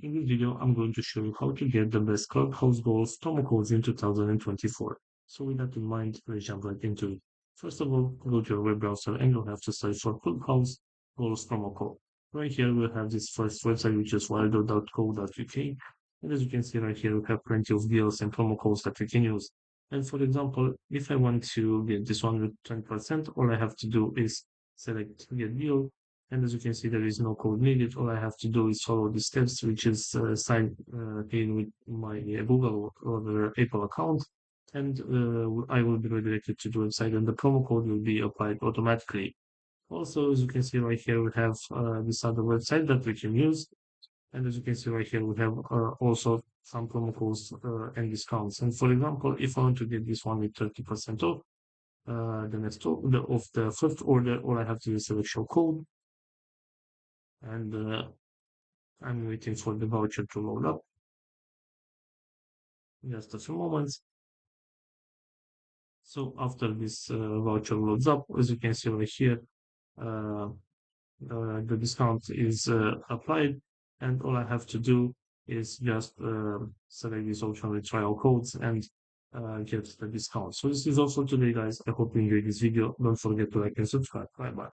In this video, I'm going to show you how to get the best Clubhouse goals promo codes in 2024. So with that in mind, let's jump right into it. First of all, go to your web browser and you'll have to search for Clubhouse goals promo code. Right here, we'll have this first website, which is wildo.co.uk. And as you can see right here, we have plenty of deals and promo codes that we can use. And for example, if I want to get this one with 20%, all I have to do is select get deal. And as you can see, there is no code needed. All I have to do is follow the steps, which is sign in with my Google or Apple account. And I will be redirected to the website and the promo code will be applied automatically. Also, as you can see right here, we have this other website that we can use. And as you can see right here, we have also some promo codes and discounts. And for example, if I want to get this one with 30% off, of the first order, all I have to do is select show code. And I'm waiting for the voucher to load up. Just a few moments. So after this voucher loads up, as you can see right here, the discount is applied, and all I have to do is just select this option with trial codes and get the discount. So this is all for today, guys. I hope you enjoyed this video. Don't forget to like and subscribe. Bye bye.